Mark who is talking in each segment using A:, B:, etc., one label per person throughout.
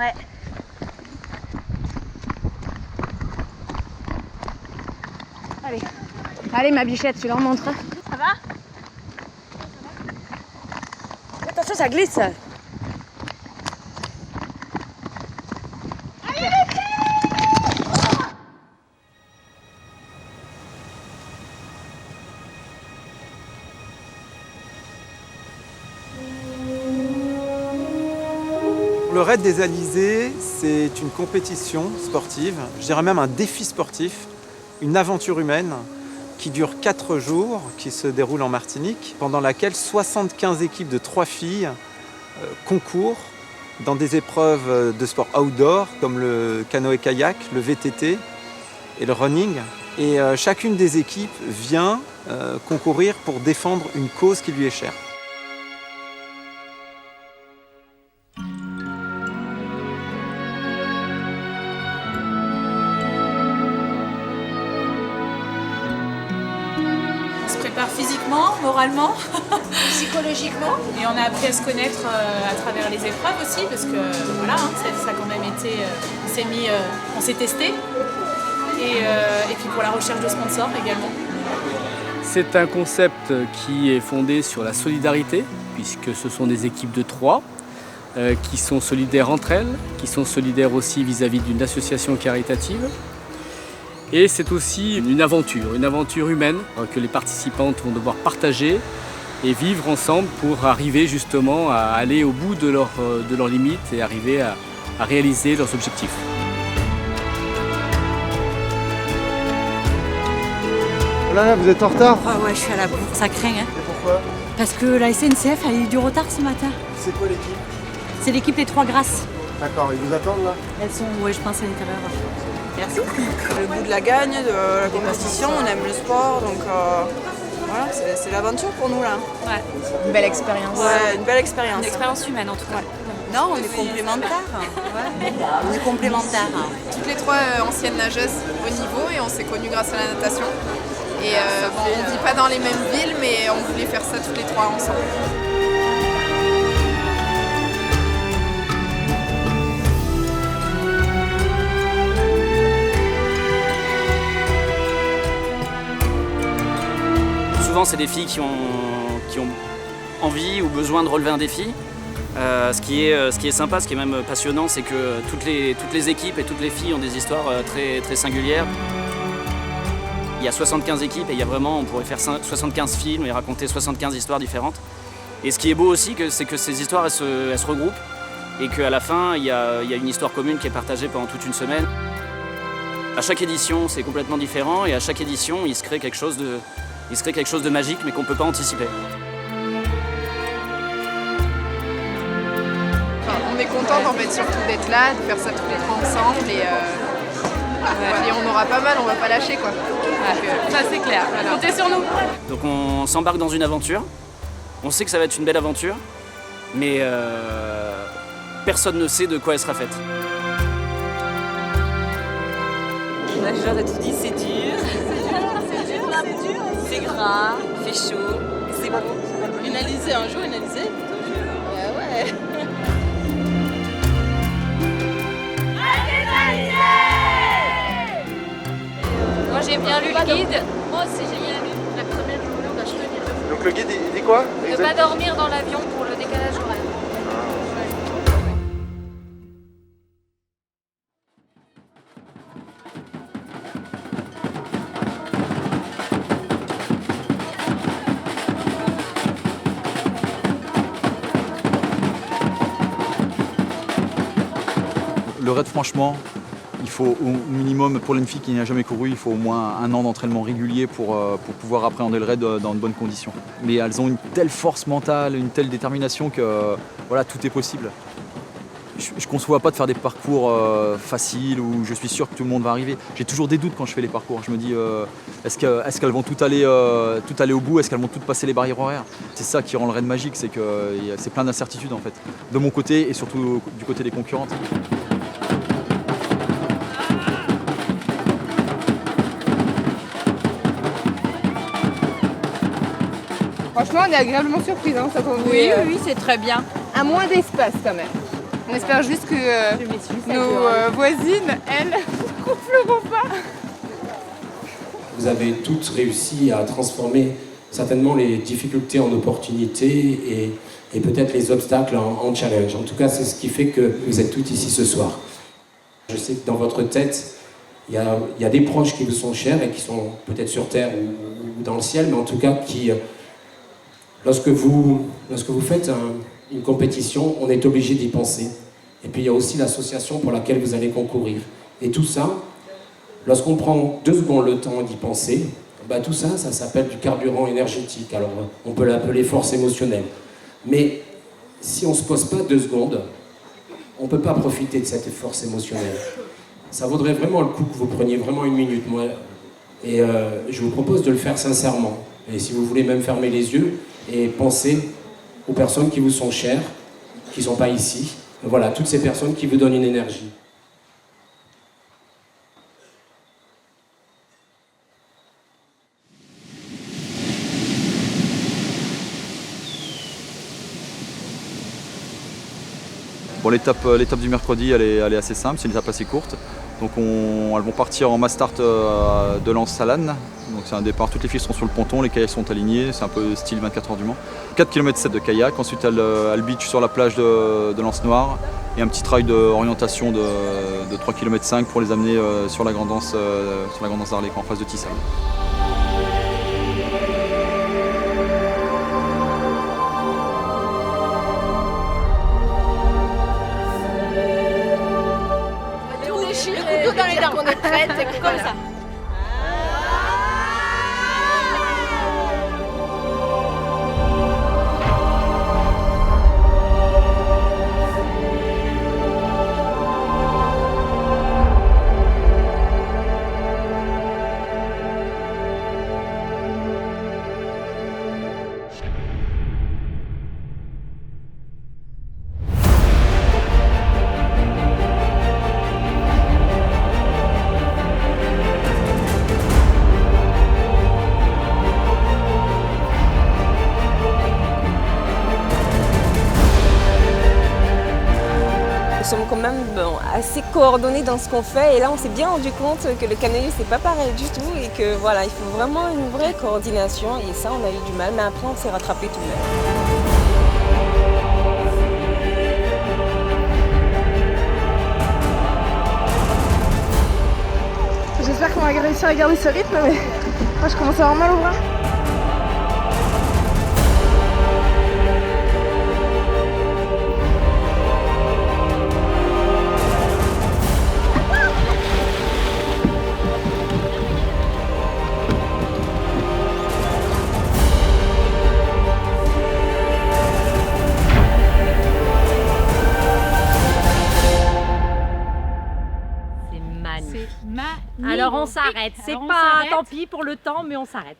A: Ouais. Allez. Allez ma bichette, tu leur montres. Ça va? Attention, ça glisse.
B: Le Raid des Alizés, c'est une compétition sportive, je dirais même un défi sportif, une aventure humaine qui dure 4 jours, qui se déroule en Martinique, pendant laquelle 75 équipes de 3 filles concourent dans des épreuves de sport outdoor comme le canoë-kayak, le VTT et le running. Et chacune des équipes vient concourir pour défendre une cause qui lui est chère.
C: Physiquement, moralement,
A: Psychologiquement.
C: et on a appris à se connaître à travers les épreuves aussi, parce que voilà, ça a quand même été, on s'est testé, et puis pour la recherche de sponsors également.
D: C'est un concept qui est fondé sur la solidarité, puisque ce sont des équipes de 3 qui sont solidaires entre elles, qui sont solidaires aussi vis-à-vis d'une association caritative. Et c'est aussi une aventure humaine que les participantes vont devoir partager et vivre ensemble pour arriver justement à aller au bout de leurs limites et arriver à réaliser leurs objectifs.
E: Là, vous êtes en retard?
F: Ah ouais, je suis à la bourre, ça craint. Hein.
E: Et pourquoi?
F: Parce que la SNCF a eu du retard ce matin.
E: C'est quoi l'équipe?
F: C'est l'équipe Les Trois Grâces.
E: D'accord, ils vous attendent là?
F: Elles sont, ouais, je pense, à l'intérieur. Merci.
G: Le goût de la gagne, de la compétition, on aime le sport, donc voilà, c'est l'aventure pour nous là.
C: Ouais.
A: Une belle expérience.
G: Ouais, une belle expérience.
C: Une expérience humaine en tout cas.
G: Non, on est complémentaires. Ouais. On est complémentaires.
H: Toutes les 3 anciennes nageuses au niveau et on s'est connues grâce à la natation. Et on ne vit pas dans les mêmes villes, mais on voulait faire ça toutes les 3 ensemble.
I: Souvent, c'est des filles qui ont envie ou besoin de relever un défi. Ce qui est sympa, ce qui est même passionnant, c'est que toutes les équipes et toutes les filles ont des histoires très, très singulières. Il y a 75 équipes et on pourrait faire 75 films et raconter 75 histoires différentes. Et ce qui est beau aussi, c'est que ces histoires, elles se regroupent et qu'à la fin, il y a une histoire commune qui est partagée pendant toute une semaine. À chaque édition, c'est complètement différent et à chaque édition, il se crée quelque chose de magique mais qu'on ne peut pas anticiper.
H: Enfin, on est contente en fait surtout d'être là, de faire ça tous les 3 ensemble et on aura pas mal, on va pas lâcher quoi.
C: Ça c'est clair,
H: voilà.
C: comptez sur nous.
I: Donc on s'embarque dans une aventure, on sait que ça va être une belle aventure, mais personne ne sait de quoi elle sera faite.
F: J'aurais tout dit, c'est dur. C'est gras, il fait chaud, c'est beau.
G: Une Alizée, un jour une Alizée. Ouais.
J: Moi j'ai bien lu le guide. Moi aussi j'ai bien lu. La première journée on va se tenir.
E: Donc le guide, il dit quoi?
J: Ne pas dormir dans l'avion pour le décalage horaire.
K: Le raid, franchement, il faut au minimum, pour une fille qui n'a jamais couru, il faut au moins 1 an d'entraînement régulier pour pouvoir appréhender le raid dans de bonnes conditions. Mais elles ont une telle force mentale, une telle détermination que voilà, tout est possible. Je ne conçois pas de faire des parcours faciles où je suis sûr que tout le monde va arriver. J'ai toujours des doutes quand je fais les parcours. Je me dis, est-ce qu'elles vont tout aller au bout? Est-ce qu'elles vont toutes passer les barrières horaires? C'est ça qui rend le raid magique, c'est que c'est plein d'incertitudes en fait. De mon côté et surtout du côté des concurrentes.
A: Franchement, on est agréablement surpris, hein, ça
F: Oui, c'est très bien.
A: À moins d'espace quand même.
H: On espère juste que nos voisines, elles, ne gonfleront pas.
L: Vous avez toutes réussi à transformer certainement les difficultés en opportunités et peut-être les obstacles en challenge. En tout cas, c'est ce qui fait que vous êtes toutes ici ce soir. Je sais que dans votre tête, il y a des proches qui vous sont chers et qui sont peut-être sur Terre ou dans le ciel, mais en tout cas qui, lorsque vous faites une compétition, on est obligé d'y penser. Et puis il y a aussi l'association pour laquelle vous allez concourir. Et tout ça, lorsqu'on prend 2 secondes le temps d'y penser, tout ça, ça s'appelle du carburant énergétique. Alors on peut l'appeler force émotionnelle. Mais si on ne se pose pas 2 secondes, on ne peut pas profiter de cette force émotionnelle. Ça vaudrait vraiment le coup que vous preniez vraiment 1 minute, moi. Et je vous propose de le faire sincèrement. Et si vous voulez même fermer les yeux et penser aux personnes qui vous sont chères, qui ne sont pas ici. Voilà, toutes ces personnes qui vous donnent une énergie.
K: Bon, l'étape du mercredi, elle est assez simple, c'est une étape assez courte. Donc elles vont partir en mass start de Lens-Salane. Donc c'est un départ, toutes les filles seront sur le ponton, les kayaks sont alignés, c'est un peu style 24 heures du Mans. 4 km 7 de kayak, ensuite elles beach sur la plage de Lens-Noir et un petit trail d'orientation de 3 km 5 pour les amener sur la grande danse d'Arlequin en face de Tissal.
J: Le couteau dans les dents. On est prête, c'est comme ça.
M: Nous sommes quand même assez coordonnés dans ce qu'on fait et là on s'est bien rendu compte que le canoë c'est pas pareil du tout et que voilà, il faut vraiment une vraie coordination et ça on a eu du mal mais après on s'est rattrapé tout de même.
A: J'espère qu'on va réussir à garder ce rythme mais moi je commence à avoir mal au bras.
N: Alors on s'arrête, c'est pas tant pis pour le temps, mais on s'arrête.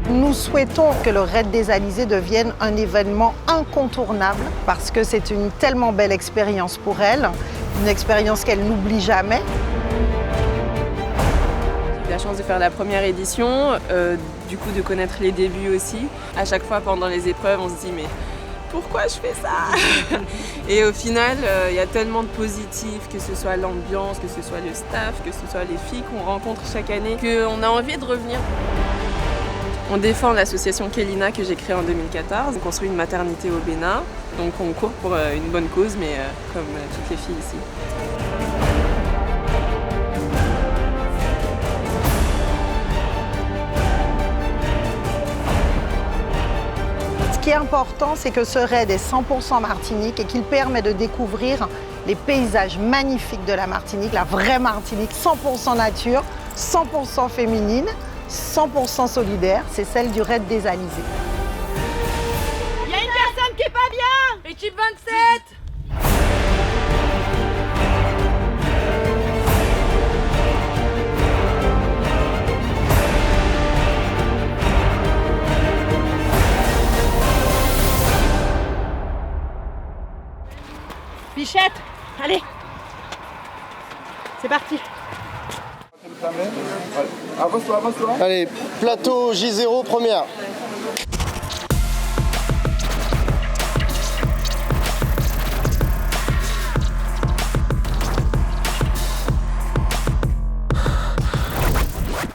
O: Nous souhaitons que le Raid des Alizés devienne un événement incontournable parce que c'est une tellement belle expérience pour elle, une expérience qu'elle n'oublie jamais.
P: J'ai eu la chance de faire la première édition, du coup de connaître les débuts aussi. À chaque fois pendant les épreuves, on se dit mais pourquoi je fais ça? Et au final, il y a tellement de positifs, que ce soit l'ambiance, que ce soit le staff, que ce soit les filles qu'on rencontre chaque année, qu'on a envie de revenir. On défend l'association Kélina que j'ai créée en 2014. On construit une maternité au Bénin, donc on court pour une bonne cause, mais comme toutes les filles ici.
O: Ce qui est important, c'est que ce raid est 100% Martinique et qu'il permet de découvrir les paysages magnifiques de la Martinique, la vraie Martinique, 100% nature, 100% féminine, 100% solidaire, c'est celle du Raid des Alizés.
J: Il y a une personne qui est pas bien. Équipe 27.
N: Bichette, allez, c'est parti.
E: Allez, plateau J0 première.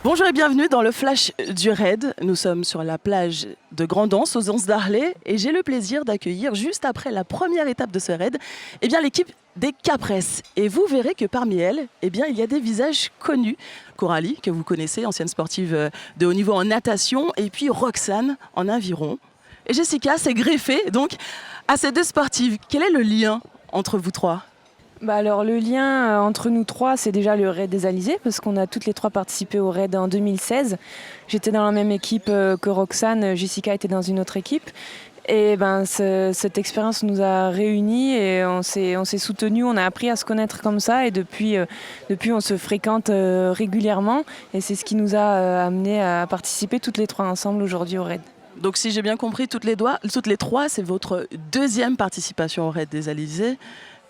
Q: Bonjour et bienvenue dans le flash du raid. Nous sommes sur la plage de Grand'Anse aux Anses d'Arlay et j'ai le plaisir d'accueillir juste après la première étape de ce raid l'équipe des Capresses. Et vous verrez que parmi elles, il y a des visages connus. Coralie, que vous connaissez, ancienne sportive de haut niveau en natation, et puis Roxane en aviron. Et Jessica s'est greffée donc à ces deux sportives. Quel est le lien entre vous trois ?
R: Alors le lien entre nous trois, c'est déjà le raid des Alizés, parce qu'on a toutes les trois participé au raid en 2016. J'étais dans la même équipe que Roxane, Jessica était dans une autre équipe. Et cette expérience nous a réunis et on s'est soutenus, on a appris à se connaître comme ça et depuis on se fréquente régulièrement et c'est ce qui nous a amené à participer toutes les trois ensemble aujourd'hui au raid.
Q: Donc si j'ai bien compris, toutes les trois, c'est votre deuxième participation au raid des Alizés.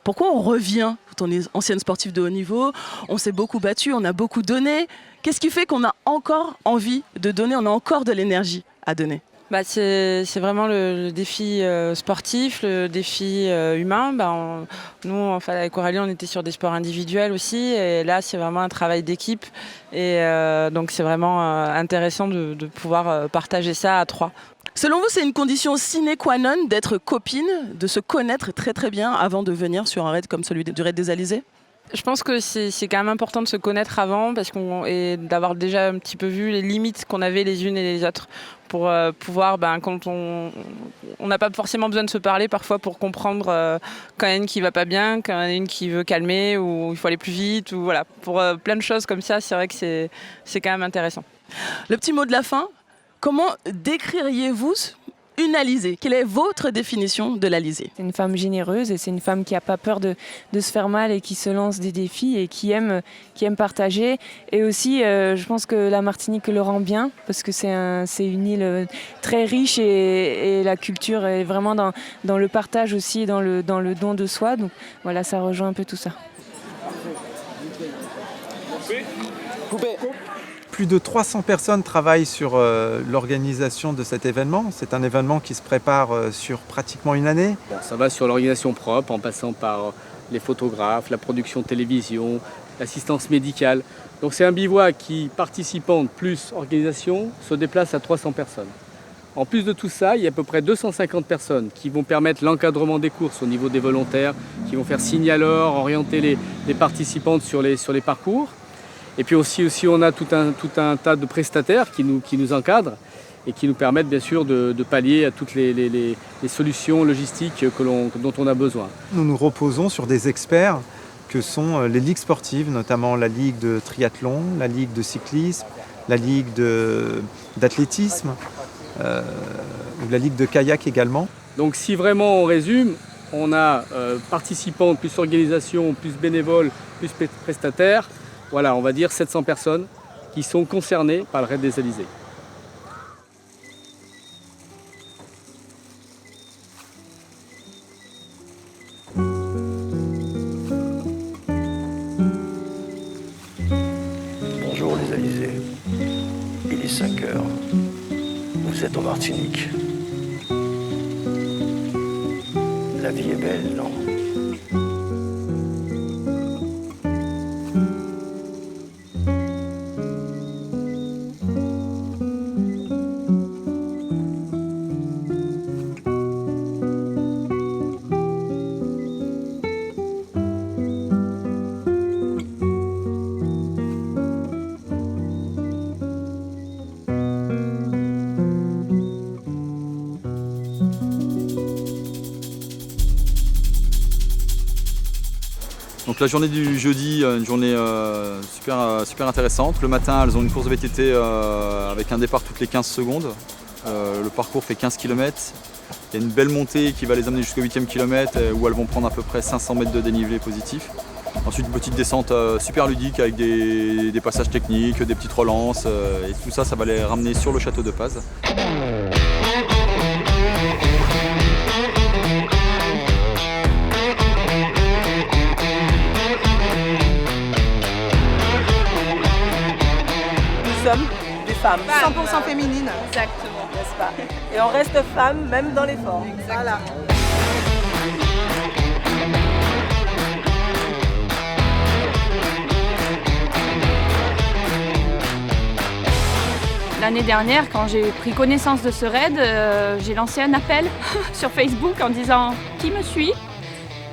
Q: Pourquoi on revient quand on est ancienne sportive de haut niveau? On s'est beaucoup battu, on a beaucoup donné. Qu'est-ce qui fait qu'on a encore envie de donner, on a encore de l'énergie à donner?
P: C'est vraiment le défi sportif, le défi humain. Nous, avec Coralie, on était sur des sports individuels aussi. Et là, c'est vraiment un travail d'équipe. Et donc, c'est vraiment intéressant de pouvoir partager ça à trois.
Q: Selon vous, c'est une condition sine qua non d'être copine, de se connaître très très bien avant de venir sur un raid comme celui du raid des Alizés?
P: Je pense que c'est quand même important de se connaître avant et d'avoir déjà un petit peu vu les limites qu'on avait les unes et les autres pour pouvoir, quand on n'a pas forcément besoin de se parler parfois pour comprendre quand il y en a une qui va pas bien, quand il y en a une qui veut calmer ou il faut aller plus vite ou voilà, pour plein de choses comme ça, c'est vrai que c'est quand même intéressant.
Q: Le petit mot de la fin, comment décririez-vous une Alizée? Quelle est votre définition de l'Alizée?
R: C'est une femme généreuse et c'est une femme qui n'a pas peur de se faire mal et qui se lance des défis et qui aime partager. Et aussi, je pense que la Martinique le rend bien parce que c'est une île très riche et la culture est vraiment dans le partage aussi, dans le don de soi. Donc voilà, ça rejoint un peu tout ça.
B: Plus de 300 personnes travaillent sur l'organisation de cet événement. C'est un événement qui se prépare sur pratiquement une année.
D: Ça va sur l'organisation propre, en passant par les photographes, la production télévision, l'assistance médicale. Donc c'est un bivouac qui, participante plus organisation, se déplace à 300 personnes. En plus de tout ça, il y a à peu près 250 personnes qui vont permettre l'encadrement des courses au niveau des volontaires, qui vont faire signe à l'or, orienter les participantes sur les parcours. Et puis aussi on a tout un tas de prestataires qui nous encadrent et qui nous permettent bien sûr de pallier à toutes les solutions logistiques dont on a besoin.
B: Nous nous reposons sur des experts que sont les ligues sportives, notamment la ligue de triathlon, la ligue de cyclisme, la ligue d'athlétisme, ou la ligue de kayak également.
D: Donc si vraiment on résume, on a participants, plus organisation, plus bénévoles, plus prestataires. Voilà, on va dire 700 personnes qui sont concernées par le raid des Alizés.
S: Bonjour les Alizés. Il est 5 heures. Vous êtes en Martinique. La vie est belle, non ?
K: Donc la journée du jeudi, une journée super intéressante. Le matin, elles ont une course de VTT avec un départ toutes les 15 secondes. Le parcours fait 15 km. Il y a une belle montée qui va les amener jusqu'au 8e kilomètre où elles vont prendre à peu près 500 mètres de dénivelé positif. Ensuite, une petite descente super ludique avec des passages techniques, des petites relances. Et tout ça, ça va les ramener sur le château de Paz.
Q: femme.
O: 100% féminine.
Q: Exactement, n'est-ce pas? Et on reste femme même dans l'effort.
O: Voilà.
T: L'année dernière, quand j'ai pris connaissance de ce raid, j'ai lancé un appel sur Facebook en disant « Qui me suit ?»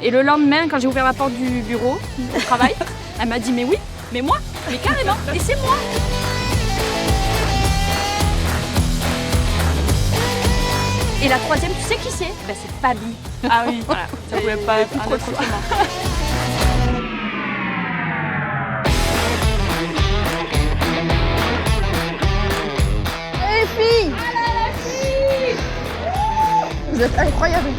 T: Et le lendemain, quand j'ai ouvert la porte du bureau au travail, elle m'a dit « Mais oui, mais moi, mais carrément, et c'est moi !» Et la troisième, tu sais qui c'est? Ben, c'est Fabi. Ah oui, voilà, ça pouvait pas être un autre autrement.
O: Les filles! Vous êtes incroyables!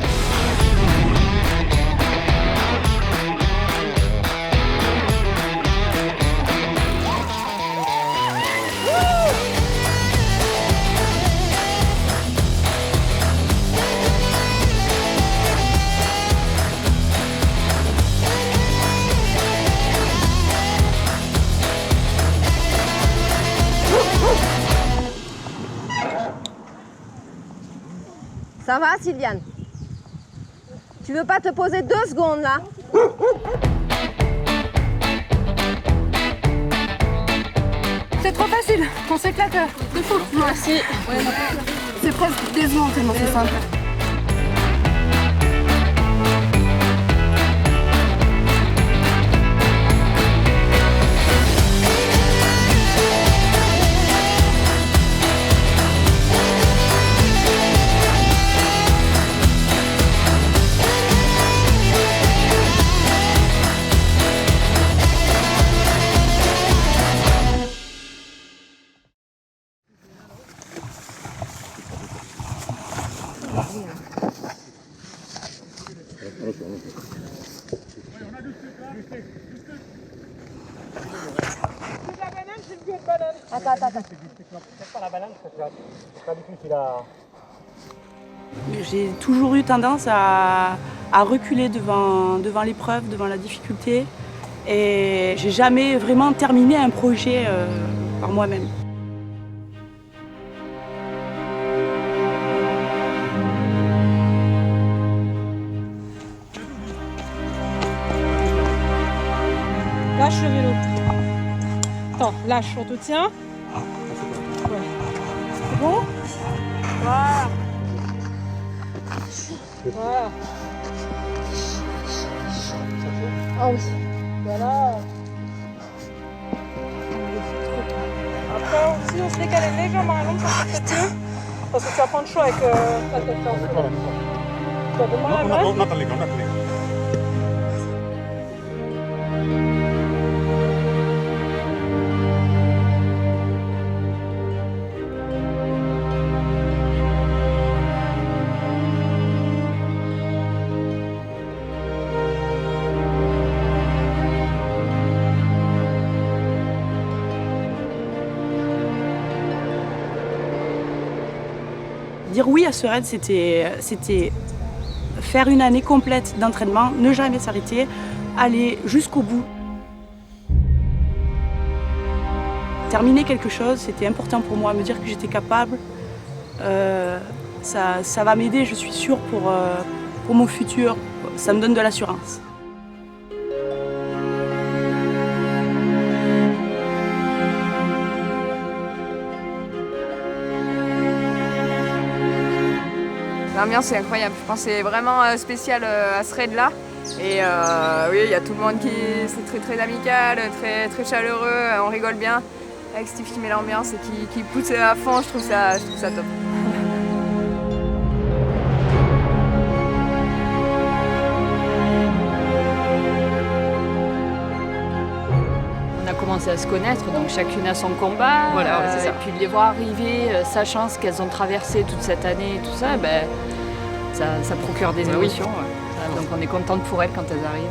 M: Ça va, Sylviane? Tu veux pas te poser 2 secondes, là?
A: C'est trop facile, on s'éclate de fou. Merci. C'est presque décevant tellement c'est simple.
U: J'ai toujours eu tendance à reculer devant l'épreuve, devant la difficulté. Et j'ai jamais vraiment terminé un projet par moi-même.
V: Lâche le vélo. Attends, lâche, on te tient. Ouais. C'est bon? Voilà. Voilà. Ah oui. Voilà. Après aussi, on se décale légèrement à l'ombre, ça peut être mieux. Parce que tu vas prendre chaud avec ta tête. Tu vas donner la main.
U: Dire oui à ce raid, c'était faire une année complète d'entraînement, ne jamais s'arrêter, aller jusqu'au bout. Terminer quelque chose, c'était important pour moi, me dire que j'étais capable. Ça va m'aider, je suis sûre, pour mon futur. Ça me donne de l'assurance.
W: L'ambiance est incroyable, je pense que c'est vraiment spécial à ce raid-là. Et oui, il y a tout le monde c'est très très amical, très, très chaleureux, on rigole bien avec Steve qui met l'ambiance et qui pousse à fond, je trouve ça top.
T: On a commencé à se connaître, donc chacune a son combat.
W: Voilà, c'est ça.
T: Et puis de les voir arriver, sachant ce qu'elles ont traversé toute cette année et tout ça, ben, ça procure des émotions. Ouais. Donc on est contente pour elles quand elles arrivent.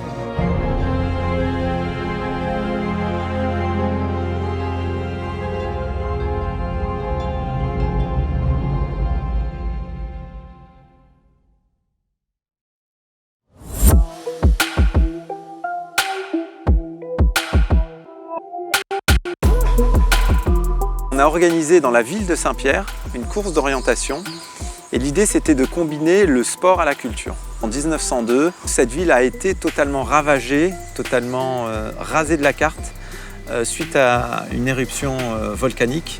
B: On a organisé dans la ville de Saint-Pierre une course d'orientation et l'idée c'était de combiner le sport à la culture. En 1902, cette ville a été totalement ravagée, totalement rasée de la carte suite à une éruption volcanique.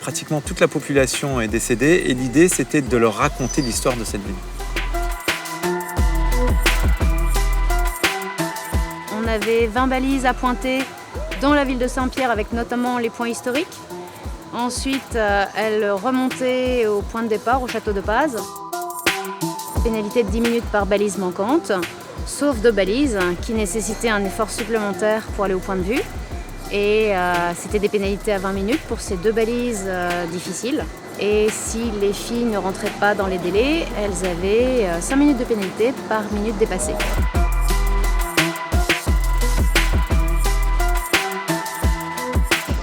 B: Pratiquement toute la population est décédée et l'idée c'était de leur raconter l'histoire de cette ville.
C: On avait 20 balises à pointer dans la ville de Saint-Pierre avec notamment les points historiques. Ensuite, elle remontait au point de départ, au château de Paz. Pénalité de 10 minutes par balise manquante, sauf 2 balises qui nécessitaient un effort supplémentaire pour aller au point de vue. Et c'était des pénalités à 20 minutes pour ces 2 balises difficiles. Et si les filles ne rentraient pas dans les délais, elles avaient 5 minutes de pénalité par minute dépassée.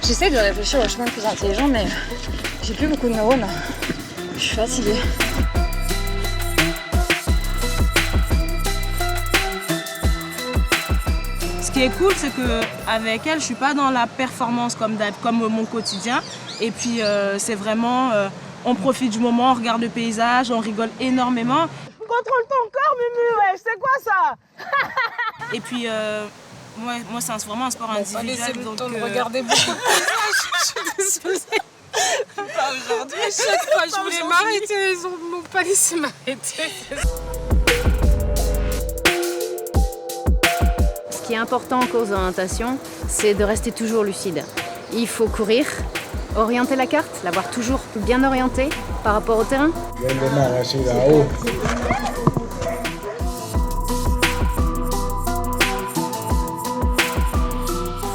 A: J'essaie de réfléchir au chemin le plus intelligent, mais j'ai plus beaucoup de neurones. Je suis fatiguée.
U: Ce qui est cool, c'est qu'avec elle, je suis pas dans la performance comme mon quotidien. Et puis, c'est vraiment, on profite du moment, on regarde le paysage, on rigole énormément. Contrôle ton corps, Mumu, ouais, c'est quoi ça? Et puis, moi, c'est vraiment un sport individuel.
A: Laissez le temps de
U: donc,
A: regarder beaucoup de paysages, je suis désolée. Pas aujourd'hui. À chaque fois, je voulais m'arrêter, ils m'ont pas laissé m'arrêter.
C: Ce qui est important en course d'orientation, c'est de rester toujours lucide. Il faut courir, orienter la carte, l'avoir toujours bien orientée par rapport au terrain.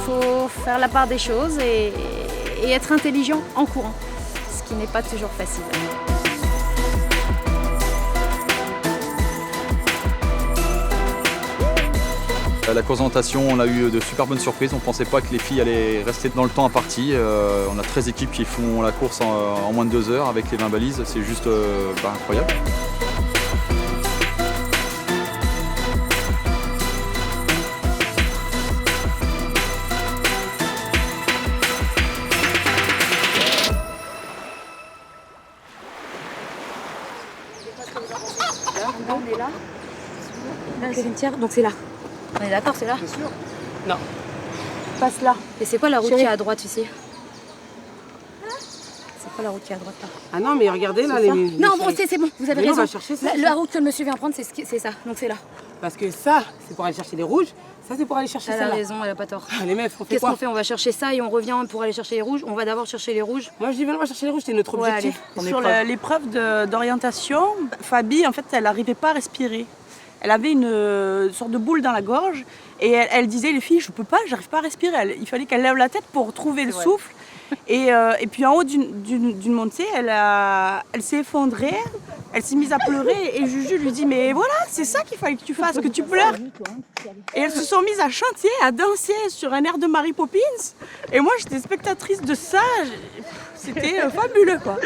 C: Faut faire la part des choses et être intelligent en courant, ce qui n'est pas toujours facile.
K: La course d'orientation, on a eu de super bonnes surprises. On ne pensait pas que les filles allaient rester dans le temps imparti. On a 13 équipes qui font la course en moins de 2 heures avec les 20 balises. C'est juste incroyable.
C: On est là. Donc c'est là. On est d'accord, c'est là?
U: C'est sûr.
C: Non. Passe là. Et c'est quoi la route qui est à droite ici? C'est quoi la route qui est à droite là?
U: Ah non, mais regardez là les...
C: Non, bon, c'est bon, vous avez raison.
U: On va chercher ça.
C: La route que le monsieur vient prendre, c'est ça, donc c'est là.
U: Parce que ça, c'est pour aller chercher les rouges, ça c'est pour aller chercher ça.
C: Elle a raison, elle a pas tort.
U: Les meufs, on fait
C: Qu'est-ce
U: quoi?
C: qu'on fait? On va chercher ça et on revient pour aller chercher les rouges. On va d'abord chercher les rouges.
U: Moi je dis, on va chercher les rouges, c'est notre objectif.
C: Allez,
U: sur l'épreuve d'orientation, Fabi, en fait, elle n'arrivait pas à respirer. Elle avait une sorte de boule dans la gorge et elle disait, les filles, je peux pas, j'arrive pas à respirer. Il fallait qu'elle lève la tête pour trouver le souffle. Et puis en haut d'une montée, elle s'est effondrée, elle s'est mise à pleurer et Juju lui dit, mais voilà, c'est ça qu'il fallait que tu fasses, que tu pleures. Et elles se sont mises à chanter, à danser sur un air de Mary Poppins. Et moi, j'étais spectatrice de ça. C'était fabuleux, quoi.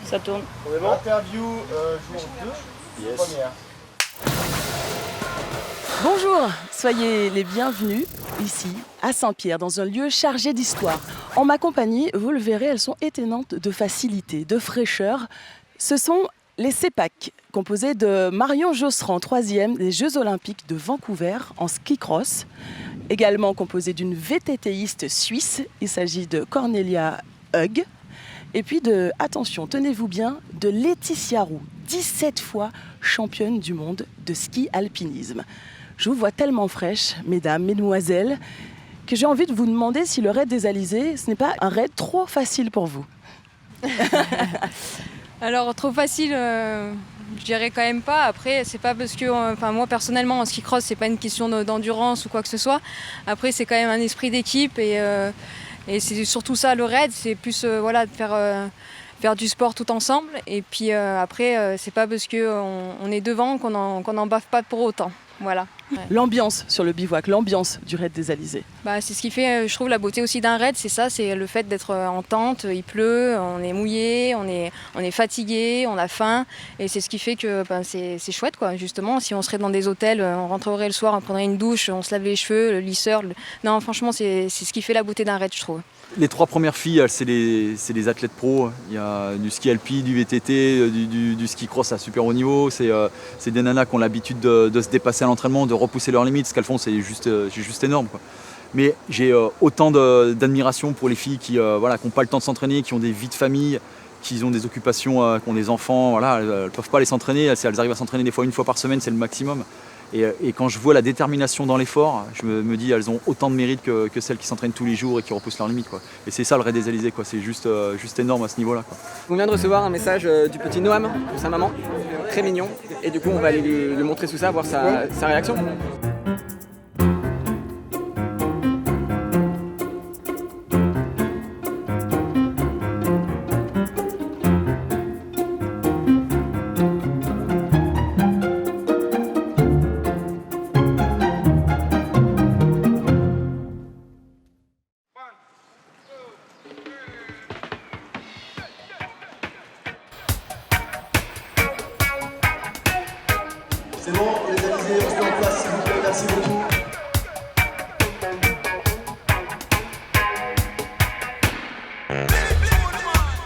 C: Ça tourne.
E: Interview jour 2, première.
Q: Bonjour, soyez les bienvenus ici à Saint-Pierre, dans un lieu chargé d'histoire. En ma compagnie, vous le verrez, elles sont étonnantes de facilité, de fraîcheur. Ce sont les CEPAC, composés de Marion Josserand, 3e des Jeux Olympiques de Vancouver en ski cross. Également composés d'une VTTiste suisse, il s'agit de Cornelia Hug. Et puis attention, tenez-vous bien, de Laetitia Roux, 17 fois championne du monde de ski alpinisme. Je vous vois tellement fraîche, mesdames, mesdemoiselles, que j'ai envie de vous demander si le raid des Alizés, ce n'est pas un raid trop facile pour vous.
G: Alors, trop facile, je dirais quand même pas. Après, c'est pas parce que, moi personnellement, en ski cross, c'est pas une question d'endurance ou quoi que ce soit. Après, c'est quand même un esprit d'équipe et c'est surtout ça le raid, c'est plus de faire du sport tout ensemble. Et puis après, c'est pas parce qu'on est devant qu'on n'en baffe pas pour autant. Voilà.
Q: L'ambiance sur le bivouac, l'ambiance du raid des Alizés.
G: Bah, c'est ce qui fait, je trouve, la beauté aussi d'un raid, c'est ça, c'est le fait d'être en tente, il pleut, on est mouillé, on est fatigué, on a faim, et c'est ce qui fait que c'est chouette, quoi. Justement, si on serait dans des hôtels, on rentrerait le soir, on prendrait une douche, on se lave les cheveux, le lisseur. Non, franchement, c'est ce qui fait la beauté d'un raid, je trouve.
K: Les 3 premières filles, c'est des athlètes pros. Il y a du ski alpi, du VTT, du ski cross à super haut niveau. C'est des nanas qui ont l'habitude de se dépasser à l'entraînement, de repousser leurs limites. Ce qu'elles font, c'est juste énorme, quoi. Mais j'ai autant d'admiration pour les filles qui n'ont pas le temps de s'entraîner, qui ont des vies de famille, qui ont des occupations, qui ont des enfants. Voilà, elles ne peuvent pas aller s'entraîner. Elles arrivent à s'entraîner des fois 1 fois par semaine, c'est le maximum. Et quand je vois la détermination dans l'effort, je me dis elles ont autant de mérite que celles qui s'entraînent tous les jours et qui repoussent leurs limites, quoi. Et c'est ça le raid des Alizés, quoi. C'est juste énorme à ce niveau-là, quoi.
F: On vient de recevoir un message du petit Noam pour sa maman, très mignon. Et du coup on va aller lui montrer tout ça, voir sa réaction.
E: C'est bon, les Alizés, restez en place, s'il vous plaît, merci beaucoup.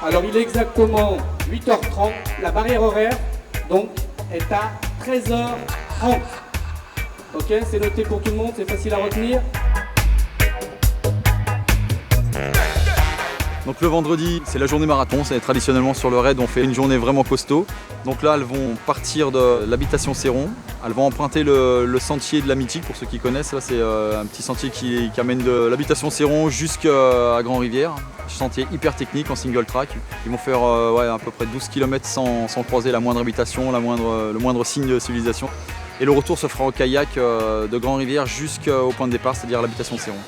H: Alors il est exactement 8h30, la barrière horaire donc est à 13h30. Ok, c'est noté pour tout le monde, c'est facile à retenir.
K: Donc le vendredi, c'est la journée marathon. C'est traditionnellement sur le raid, on fait une journée vraiment costaud. Donc là, elles vont partir de l'habitation Céron. Elles vont emprunter le sentier de la Mythique, pour ceux qui connaissent. Là, c'est un petit sentier qui amène de l'habitation Céron jusqu'à Grand-Rivière. Sentier hyper technique en single track. Ils vont faire à peu près 12 km sans croiser la moindre habitation, le moindre signe de civilisation. Et le retour se fera au kayak de Grand-Rivière jusqu'au point de départ, c'est-à-dire l'habitation Céron.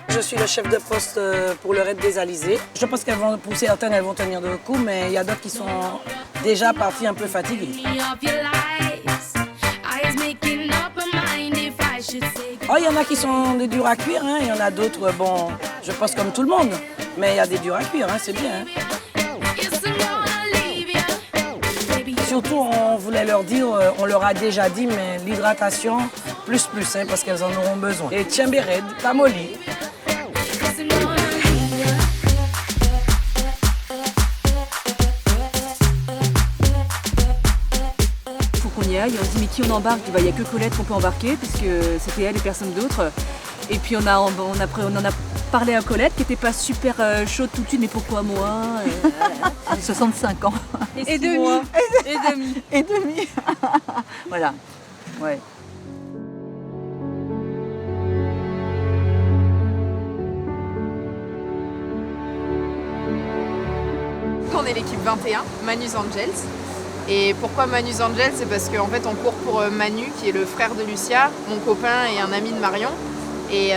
I: Je suis le chef de poste pour le raid des Alizés. Je pense qu'elles vont pousser, certaines elles vont tenir le coup, mais il y a d'autres qui sont déjà parties un peu fatiguées. Oh, il y en a qui sont des durs à cuire, hein. Il y en a d'autres, bon, je pense comme tout le monde, mais il y a des durs à cuire, hein, c'est bien. Hein. Surtout, on voulait leur dire, on leur a déjà dit, mais l'hydratation, plus, hein, parce qu'elles en auront besoin. Et Tchembéred, Tamoli.
X: On se dit mais qui on embarque? Il n'y a que Colette qu'on peut embarquer puisque c'était elle et personne d'autre. Et puis on en a parlé à Colette qui n'était pas super chaude tout de suite, mais pourquoi moi? 65 ans.
W: Et demi.
X: Et demi. Et demi. Voilà. Ouais.
W: On est l'équipe 21, Manus Angels. Et pourquoi Manus Angels? C'est parce qu'en fait on court pour Manu, qui est le frère de Lucia, mon copain et un ami de Marion. Et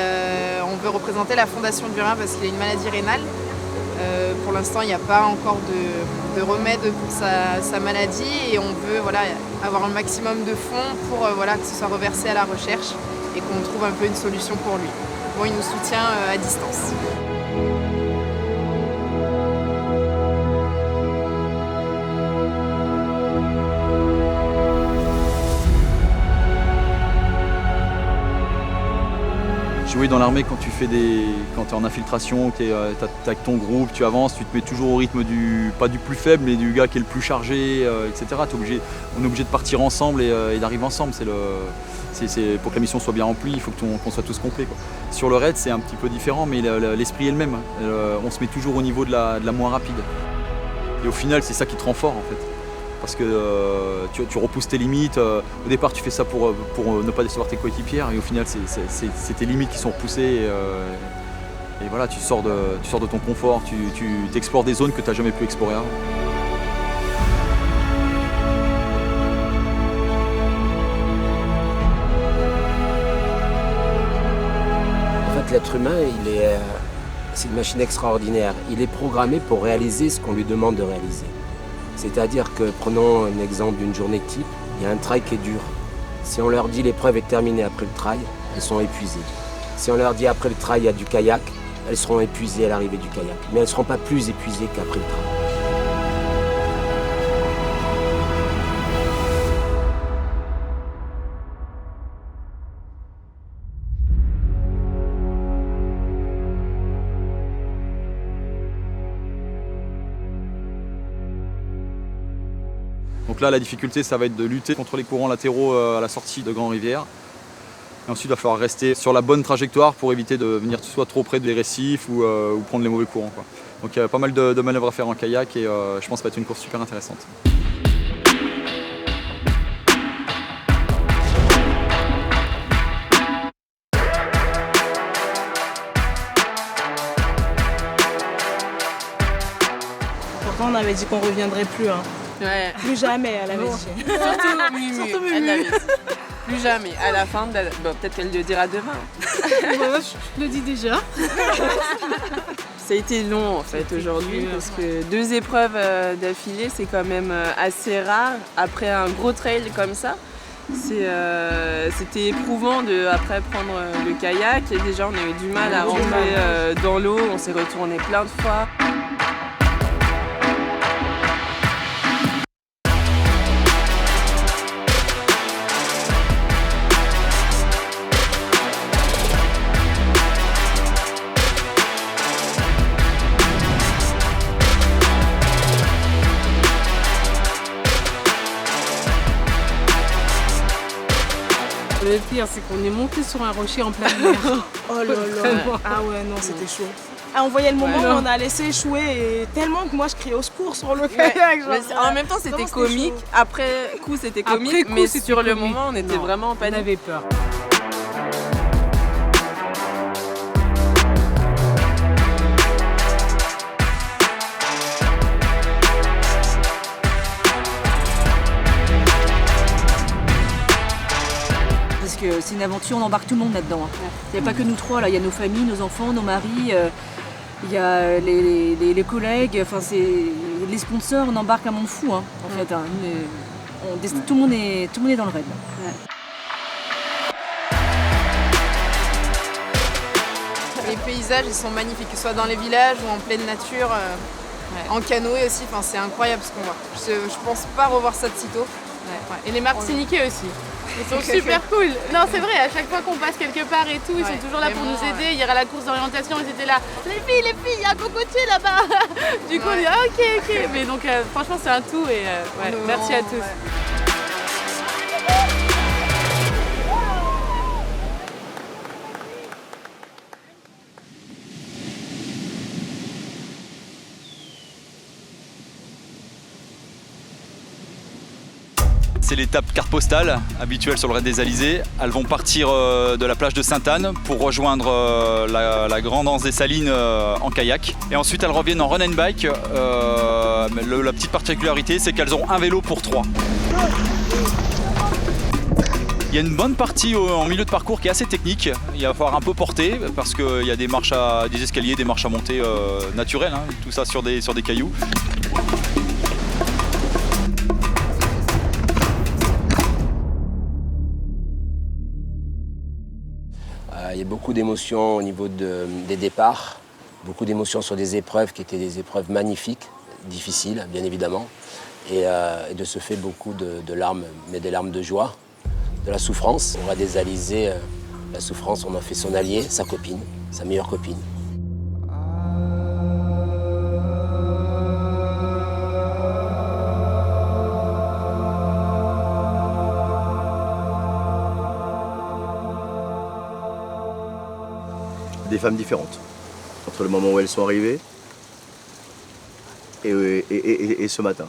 W: on veut représenter la Fondation du Rhin parce qu'il a une maladie rénale. Pour l'instant, il n'y a pas encore de remède pour sa maladie et on veut avoir un maximum de fonds pour que ce soit reversé à la recherche et qu'on trouve un peu une solution pour lui. Bon, il nous soutient à distance.
K: J'ai joué dans l'armée quand tu es en infiltration, tu es avec ton groupe, tu avances, tu te mets toujours au rythme pas du plus faible, mais du gars qui est le plus chargé, etc. On est obligé de partir ensemble et d'arriver ensemble. Pour que la mission soit bien remplie, il faut qu'on soit tous complets, quoi. Sur le raid, c'est un petit peu différent, mais l'esprit est le même. On se met toujours au niveau de la moins rapide. Et au final, c'est ça qui te rend fort, en fait. Parce que tu repousses tes limites. Au départ, tu fais ça pour ne pas décevoir tes coéquipières, et au final, c'est tes limites qui sont repoussées. Et voilà, tu sors de ton confort, tu explores des zones que tu n'as jamais pu explorer avant.
L: En fait, l'être humain, c'est une machine extraordinaire. Il est programmé pour réaliser ce qu'on lui demande de réaliser. C'est-à-dire que, prenons un exemple d'une journée type, Il y a un trail qui est dur. Si on leur dit l'épreuve est terminée après le trail, elles sont épuisées. Si on leur dit après le trail il y a du kayak, elles seront épuisées à l'arrivée du kayak. Mais elles ne seront pas plus épuisées qu'après le trail.
K: Donc là, la difficulté, ça va être de lutter contre les courants latéraux à la sortie de Grand Rivière. Et ensuite, il va falloir rester sur la bonne trajectoire pour éviter de venir soit trop près des récifs ou prendre les mauvais courants, quoi. Donc il y a pas mal de manœuvres à faire en kayak et je pense que ça va être une course super intéressante.
U: Pourtant, on avait dit qu'on reviendrait plus. Hein.
A: Ouais.
U: Plus jamais, elle avait dit.
A: Surtout Mumu,
U: Surtout Mumu.
A: elle l'avait dit. Plus jamais. À la fin, bon, peut-être qu'elle le dira demain.
U: Bon, je le dis déjà.
A: Ça a été long en fait aujourd'hui parce que 2 épreuves d'affilée, c'est quand même assez rare. Après un gros trail comme ça, c'était éprouvant de après prendre le kayak. Et déjà, on a eu du mal à rentrer dans l'eau. On s'est retourné plein de fois. Le pire, c'est qu'on est monté sur un rocher en pleine mer.
U: Oh là là. Ah ouais, non, c'était chaud. Ah, on voyait le moment où on a laissé échouer et tellement que moi je criais au secours sur le kayak.
A: En même temps, c'était comique. Après coup, c'était comique. Mais sur le moment, on était vraiment en panique. On avait peur.
X: C'est une aventure, on embarque tout le monde là-dedans. Il n'y a pas que nous 3, là. Il y a nos familles, nos enfants, nos maris, il y a les collègues, enfin, les sponsors, on embarque un monde fou en fait. Hein. Tout le monde est dans le raid.
A: Les paysages, ils sont magnifiques, que ce soit dans les villages ou en pleine nature, en canoë aussi, enfin, c'est incroyable ce qu'on voit. Je pense pas revoir ça de sitôt. Et les Martiniquais aussi. Ils sont super cool. Non, c'est vrai, à chaque fois qu'on passe quelque part et tout, ils sont toujours là pour nous aider. Hier à la course d'orientation, ils étaient là. Les filles, il y a un cocotier là-bas. Du coup, on dit ok. Mais donc, franchement, c'est un tout et merci à tous.
K: C'est l'étape carte postale habituelle sur le raid des Alizés. Elles vont partir de la plage de Sainte-Anne pour rejoindre la grande anse des Salines en kayak. Et ensuite elles reviennent en run and bike. La petite particularité, c'est qu'elles ont un vélo pour 3. Il y a une bonne partie en milieu de parcours qui est assez technique. Il va falloir un peu porter parce qu'il y a des escaliers, des marches à monter naturelles, hein, tout ça sur des cailloux.
L: Il y a beaucoup d'émotions au niveau des départs, beaucoup d'émotions sur des épreuves qui étaient des épreuves magnifiques, difficiles bien évidemment, et de ce fait beaucoup de larmes, mais des larmes de joie, de la souffrance. On va des Alizés, la souffrance, on en fait son allié, sa copine, sa meilleure copine.
S: Des femmes différentes, entre le moment où elles sont arrivées et ce matin.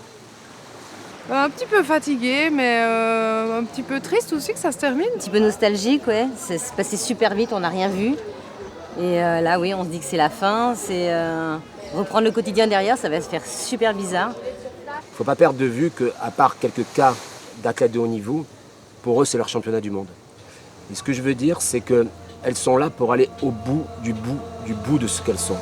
A: Un petit peu fatiguée, mais un petit peu triste aussi que ça se termine.
C: Un petit peu nostalgique, ouais. C'est passé super vite, on n'a rien vu. Et là, oui, on se dit que c'est la fin. C'est reprendre le quotidien derrière, ça va se faire super bizarre.
L: Il ne faut pas perdre de vue qu'à part quelques cas d'athlètes de haut niveau, pour eux, c'est leur championnat du monde. Et ce que je veux dire, c'est qu'elles sont là pour aller au bout de ce qu'elles sont.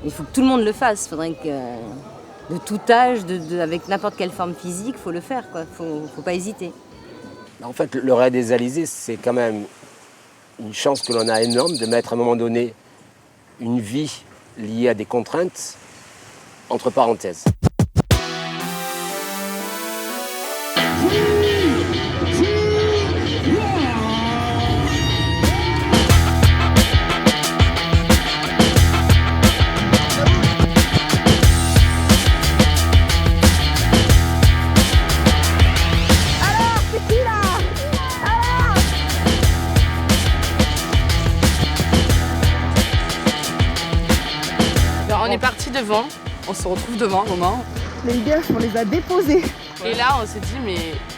J: Il faut que tout le monde le fasse. Il faudrait que de tout âge, avec n'importe quelle forme physique, il faut le faire. Faut pas hésiter.
L: En fait, le raid des Alizés, c'est quand même une chance que l'on a énorme de mettre à un moment donné une vie liée à des contraintes entre parenthèses.
A: On est parti devant, on se retrouve devant un moment.
N: Les gars, on les a déposés.
A: Et là, on s'est dit, mais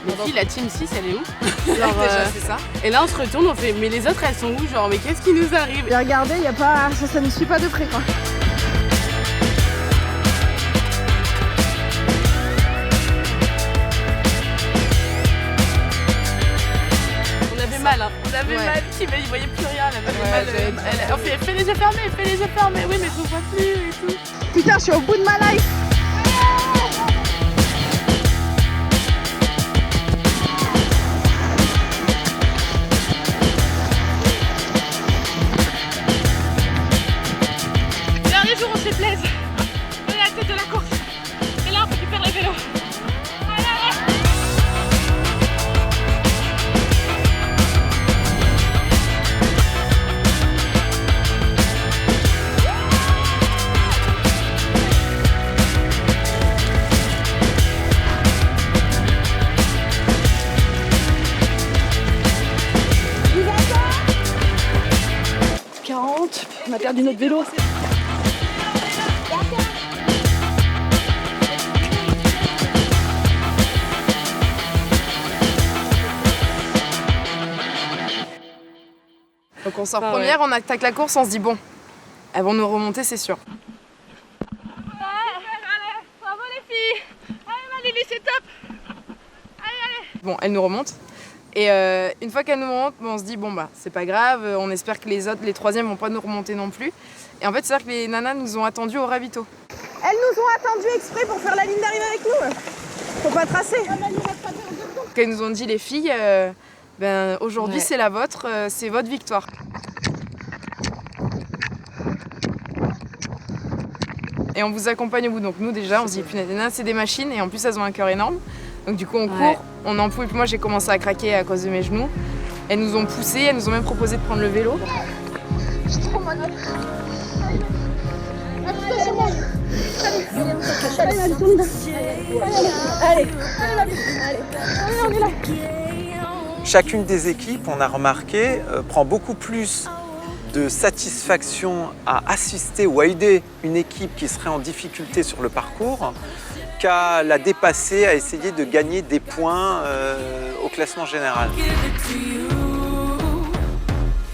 A: les filles, la team 6, elle est où?
N: Genre,
A: Déjà, c'est ça. Et là, on se retourne, on fait, mais les autres, elles sont où? Genre, mais qu'est-ce qui nous arrive?
N: Et regardez, y a pas... ça ne suit pas de près, quoi.
A: On avait mal, hein. On avait mal, il voyait plus rien, elle avait mal. On fait, fais les yeux fermés, oui, mais je vous vois plus et tout.
N: Putain, je suis au bout de ma life.
A: Dernier jour, on se plaise. On est à la tête de la course. Et là, on récupère les vélos.
U: On a perdu notre vélo.
A: Donc on sort première, on attaque la course, on se dit bon, elles vont nous remonter, c'est sûr.
V: Bravo les filles. Allez Lily, c'est top. Allez.
A: Bon, elles nous remontent. Et une fois qu'elles nous remontent, on se dit bon bah c'est pas grave, on espère que les troisièmes vont pas nous remonter non plus. Et en fait, c'est-à-dire que les nanas nous ont attendus au ravito.
N: Elles nous ont attendus exprès pour faire la ligne d'arrivée avec nous. Faut pas tracer.
A: Elles nous ont dit les filles, aujourd'hui c'est la vôtre, c'est votre victoire. Et on vous accompagne au bout. Donc nous déjà, on se dit punaise, les nanas c'est des machines et en plus elles ont un cœur énorme. Donc du coup on court, on en pouvait plus. Moi j'ai commencé à craquer à cause de mes genoux. Elles nous ont poussé, elles nous ont même proposé de prendre le vélo.
V: J'ai trop mal. Allez, on est là.
B: Chacune des équipes, on a remarqué, prend beaucoup plus de satisfaction à assister ou à aider une équipe qui serait en difficulté sur le parcours qu'à la dépasser, à essayer de gagner des points au classement général.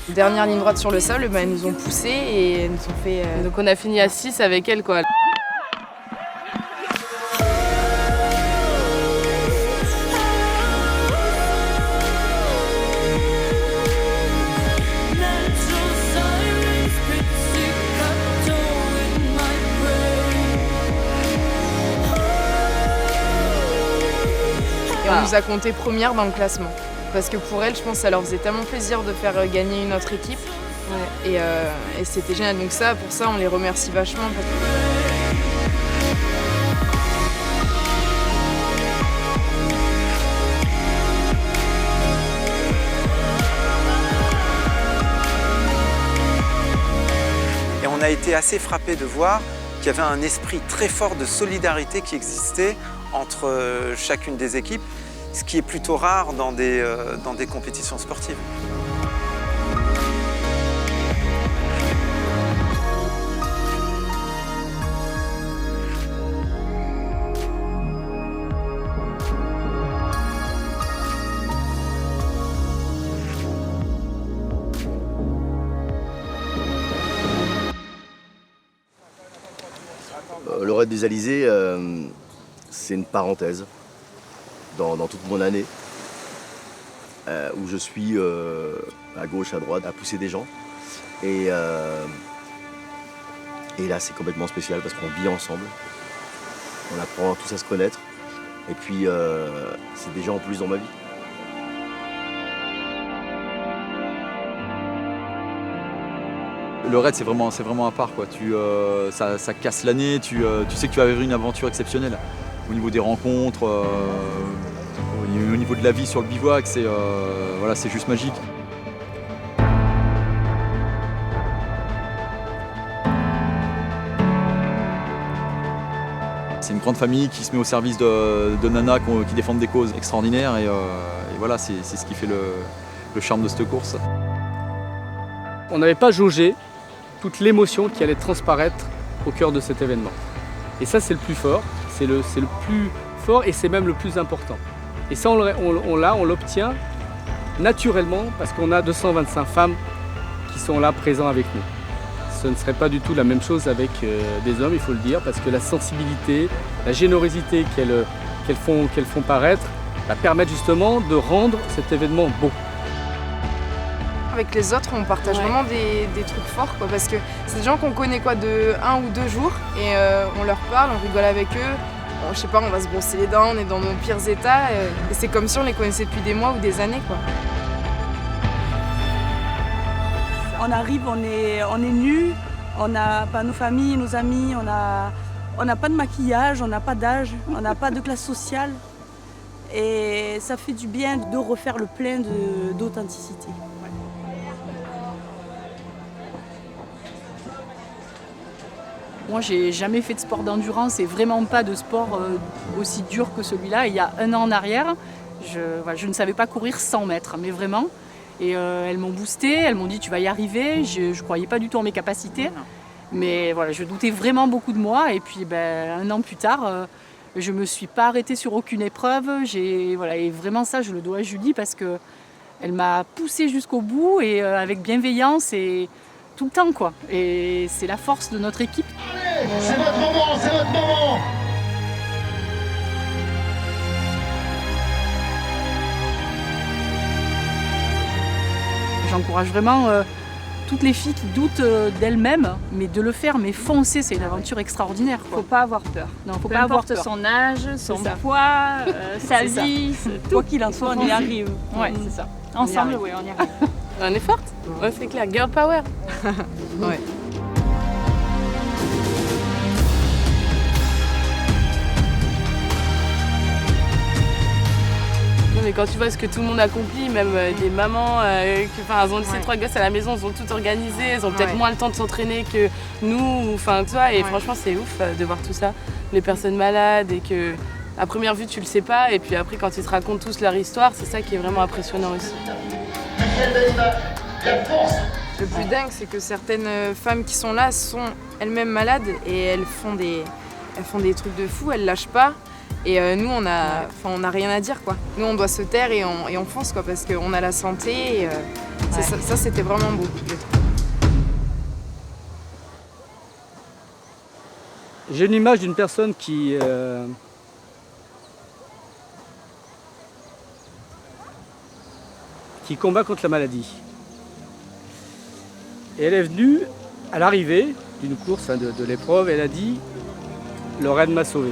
A: Dernière ligne droite sur le sol, elles nous ont poussé et elles nous ont fait... Donc on a fini à 6 avec elles quoi. Et on nous a compté première dans le classement. Parce que pour elles, je pense que ça leur faisait tellement plaisir de faire gagner une autre équipe. Et c'était génial. Donc ça, pour ça, on les remercie vachement.
B: Et on a été assez frappés de voir qu'il y avait un esprit très fort de solidarité qui existait entre chacune des équipes, ce qui est plutôt rare dans des compétitions sportives.
P: Le raid des Alizés, c'est une parenthèse dans toute mon année où je suis à gauche, à droite, à pousser des gens. Et Et là, c'est complètement spécial parce qu'on vit ensemble. On apprend tous à se connaître. Et puis, c'est des gens en plus dans ma vie.
K: Le raid, c'est vraiment à part, quoi. Ça casse l'année, tu sais que tu vas vivre une aventure exceptionnelle. Au niveau des rencontres, au niveau de la vie sur le bivouac, c'est juste magique. C'est une grande famille qui se met au service de nanas qui défendent des causes extraordinaires et voilà, c'est ce qui fait le charme de cette course.
H: On n'avait pas jaugé toute l'émotion qui allait transparaître au cœur de cet événement. Et ça, c'est le plus fort, c'est le plus fort et c'est même le plus important. Et ça, on l'obtient naturellement parce qu'on a 225 femmes qui sont là présentes avec nous. Ce ne serait pas du tout la même chose avec des hommes, il faut le dire, parce que la sensibilité, la générosité qu'elles font paraître permettent justement de rendre cet événement beau.
A: Avec les autres, on partage vraiment des trucs forts, quoi, parce que c'est des gens qu'on connaît de 1 ou 2 jours et on leur parle, on rigole avec eux. Bon, je sais pas, on va se brosser les dents, on est dans nos pires états et c'est comme si on les connaissait depuis des mois ou des années, quoi.
U: On arrive, on est nus, on n'a pas nos familles, nos amis, on n'a pas de maquillage, on n'a pas d'âge, on n'a pas de classe sociale. Et ça fait du bien de refaire le plein d'authenticité.
T: Moi, j'ai jamais fait de sport d'endurance et vraiment pas de sport aussi dur que celui-là. Il y a 1 an en arrière, je ne savais pas courir 100 mètres, mais vraiment. Et elles m'ont boosté, elles m'ont dit tu vas y arriver. Je ne croyais pas du tout en mes capacités, mais voilà, je doutais vraiment beaucoup de moi. Et puis 1 an plus tard, je ne me suis pas arrêtée sur aucune épreuve. Et vraiment ça, je le dois à Julie parce qu'elle m'a poussée jusqu'au bout et avec bienveillance et tout le temps, quoi. Et c'est la force de notre équipe.
E: Allez, c'est votre moment, c'est votre moment.
T: J'encourage vraiment toutes les filles qui doutent d'elles-mêmes, mais de le faire, mais foncer, c'est une aventure extraordinaire, quoi.
W: Faut pas avoir peur.
T: Non, faut
W: Peu
T: pas avoir
W: importe
T: peur.
W: son âge, son
T: C'est ça.
W: poids, sa
T: C'est
W: vie,
U: Quoi qu'il en soit, on y arrive.
T: Ouais, c'est ça.
W: Ensemble, oui, on y arrive.
A: On est forte. Ouais, c'est clair. Girl power. Ouais.
D: Non, mais quand tu vois ce que tout le monde accomplit, même des mamans, elles ont laissé 3 gosses à la maison, elles ont tout organisé, elles ont peut-être moins le temps de s'entraîner que nous, enfin, tu vois, et franchement, c'est ouf de voir tout ça. Les personnes malades et que, à première vue, tu le sais pas, et puis après, quand ils te racontent tous leur histoire, c'est ça qui est vraiment impressionnant aussi.
A: Le plus dingue, c'est que certaines femmes qui sont là sont elles-mêmes malades et elles font des trucs de fou, elles lâchent pas. Et nous, on a rien à dire, quoi. Nous, on doit se taire et on fonce, quoi, parce qu'on a la santé. Et, ça, c'était vraiment beau.
H: J'ai une image d'une personne qui combat contre la maladie. Et elle est venue à l'arrivée d'une course, de l'épreuve, elle a dit « Le raid m'a sauvé ».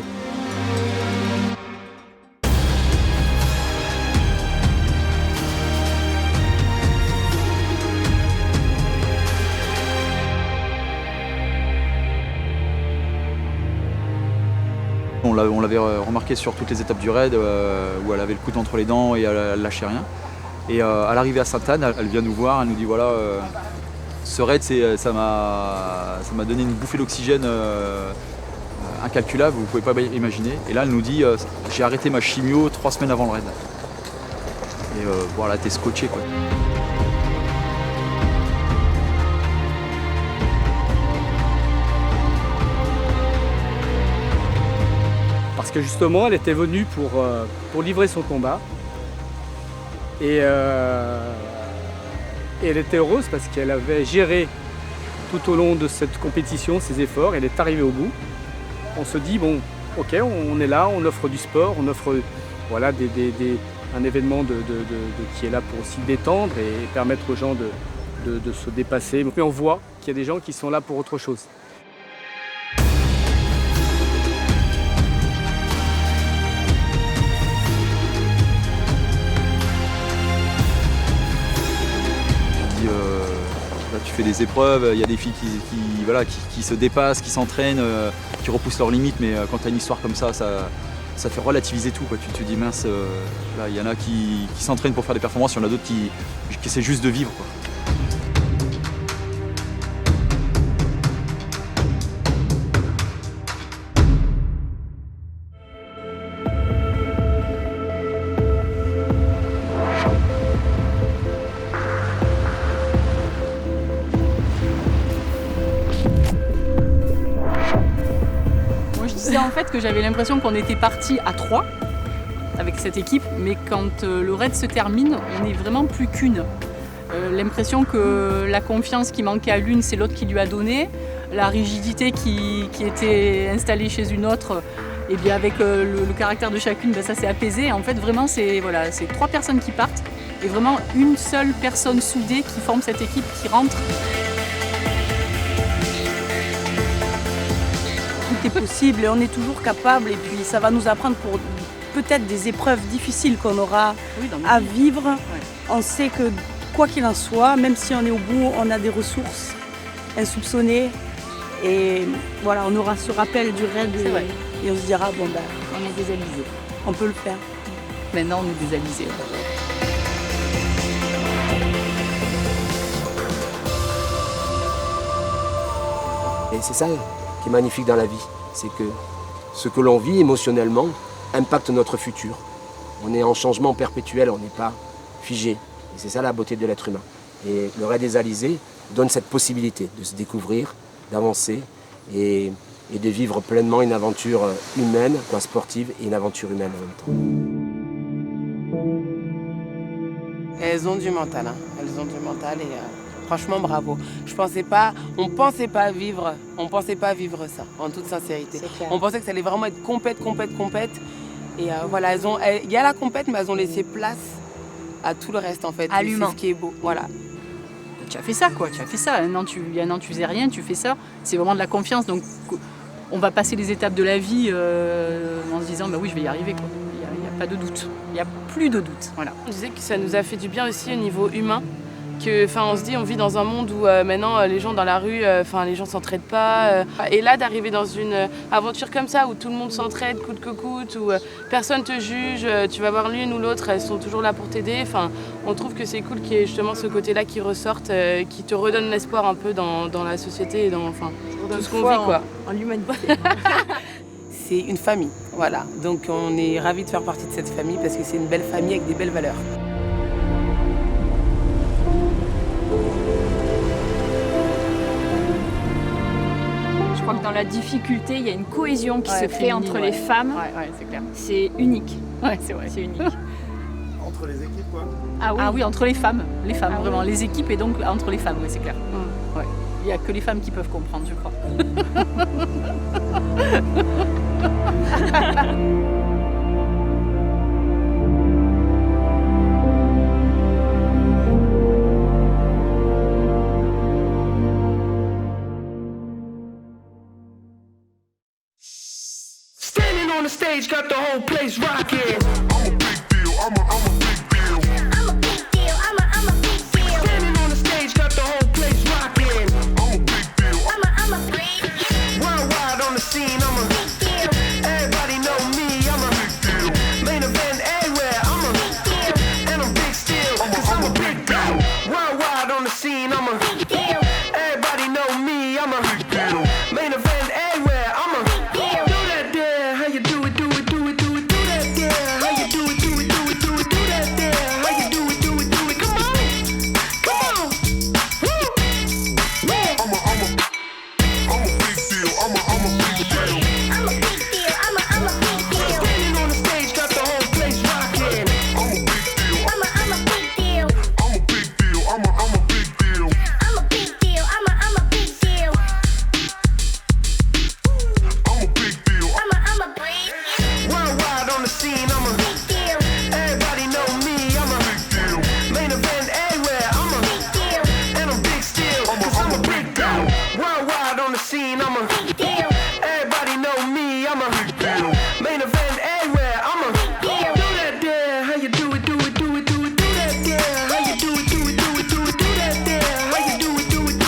K: On l'avait remarqué sur toutes les étapes du raid où elle avait le couteau entre les dents et elle lâchait rien. Et à l'arrivée à Sainte-Anne, elle vient nous voir, elle nous dit voilà, ce raid ça m'a donné une bouffée d'oxygène incalculable, vous ne pouvez pas imaginer. Et là elle nous dit j'ai arrêté ma chimio 3 semaines avant le raid. Et voilà, t'es scotché, quoi.
H: Parce que justement, elle était venue pour livrer son combat. Et elle était heureuse parce qu'elle avait géré tout au long de cette compétition ses efforts. Elle est arrivée au bout. On se dit, bon, ok, on est là, on offre du sport, on offre voilà, un événement qui est là pour aussi détendre et permettre aux gens de se dépasser. Mais on voit qu'il y a des gens qui sont là pour autre chose.
K: tu fais des épreuves, il y a des filles qui se dépassent, qui s'entraînent, qui repoussent leurs limites, mais quand tu as une histoire comme ça fait relativiser tout, quoi. Tu te dis mince, là il y en a qui s'entraînent pour faire des performances, il y en a d'autres qui essaient juste de vivre, quoi.
X: En fait que j'avais l'impression qu'on était partis à 3 avec cette équipe, mais quand le raid se termine, on n'est vraiment plus qu'une. L'impression que la confiance qui manquait à l'une, c'est l'autre qui lui a donné. La rigidité qui était installée chez une autre, et bien avec le caractère de chacune, ben ça s'est apaisé. En fait, vraiment, c'est 3 personnes qui partent et vraiment une seule personne soudée qui forme cette équipe qui rentre.
U: Tout est possible et on est toujours capable, et puis ça va nous apprendre pour peut-être des épreuves difficiles qu'on aura à vivre. Ouais. On sait que quoi qu'il en soit, même si on est au bout, on a des ressources insoupçonnées, et voilà, on aura ce rappel du raid et on se dira bon ben
X: on est des alizés,
U: on peut le faire.
X: Maintenant on est des alizés.
L: Et c'est ça qui est magnifique dans la vie, c'est que ce que l'on vit émotionnellement impacte notre futur. On est en changement perpétuel, on n'est pas figé. Et c'est ça la beauté de l'être humain. Et le raid des Alizés donne cette possibilité de se découvrir, d'avancer et de vivre pleinement une aventure humaine, sportive, et une aventure humaine en même temps.
M: Elles ont du mental, hein. Elles ont du mental et franchement bravo. On pensait pas vivre ça, en toute sincérité. On pensait que ça allait vraiment être compète. Et voilà, il y a la compète, mais elles ont laissé place à tout le reste en fait.
X: À l'humain.
M: C'est ce qui est beau, voilà.
X: Tu as fait ça, quoi. Tu as fait ça. Il y a un an, tu faisais rien, tu fais ça. C'est vraiment de la confiance. Donc, on va passer les étapes de la vie en se disant, bah oui, je vais y arriver, quoi. Il n'y a pas de doute. Il n'y a plus de doute. Voilà.
D: On disait que ça nous a fait du bien aussi au niveau humain. On se dit, on vit dans un monde où maintenant les gens dans la rue, les gens s'entraident pas. Et là, d'arriver dans une aventure comme ça où tout le monde s'entraide coûte que coûte, où personne te juge, tu vas voir l'une ou l'autre, elles sont toujours là pour t'aider. On trouve que c'est cool qu'il y ait justement ce côté-là qui ressorte, qui te redonne l'espoir un peu dans la société et dans tout ce qu'on vit, quoi.
M: En l'humanité. C'est une famille, voilà. Donc on est ravis de faire partie de cette famille parce que c'est une belle famille avec des belles valeurs.
T: Je crois que dans la difficulté, il y a une cohésion qui se crée entre les femmes.
X: Ouais, c'est clair.
T: C'est unique.
X: Ouais, c'est vrai.
T: C'est unique.
E: Entre les équipes, quoi.
X: Ah oui, entre les femmes. Les femmes, vraiment. Les équipes et donc entre les femmes, oui, c'est clair. Ouais. Il n'y a que les femmes qui peuvent comprendre, je crois.
E: Standing on the stage, got the whole place rocking. I'm a big deal, I'm a big deal. I'm a big deal, I'm a big deal. Standing on the stage, got the whole place rocking. I'm a big deal, I'm a big deal. Worldwide on the scene, I'm a big deal. Everybody know me, I'm a big deal. Main event everywhere, I'm a big deal. And I'm big still, cause I'm a big deal. Worldwide on the scene, I'm a big deal. Everybody know me, I'm a big deal. Main event everywhere, I'm a big deal. Do that there, how you do it, do it, do it, do it, do that there, how you do it, do it, do it, do it, do that there, how you do it, do it, do it, come on, woo, I'm a big deal, I'm a big deal. I'm a big deal, I'm a big deal. Standing on the stage, got the whole place rocking. I'm a big deal, I'm a big deal. I'm a big deal, I'm a big deal. I'm a big deal, I'm a big deal. I'm a big deal, I'm a big deal. Worldwide on the scene, I'm a big deal. Everybody know me, I'm a big deal. Main event everywhere, I'm a big deal. And I'm big still, cause I'm a big deal. Worldwide on the scene, I'm a big deal. Everybody know me, I'm a big deal. Main event everywhere, I'm a big deal. Do that there, how you do it, do it, do it, do it, do that there, how you do it, do it, do it, do it, do that there, how you do it, do it,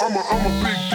E: I'm a big deal.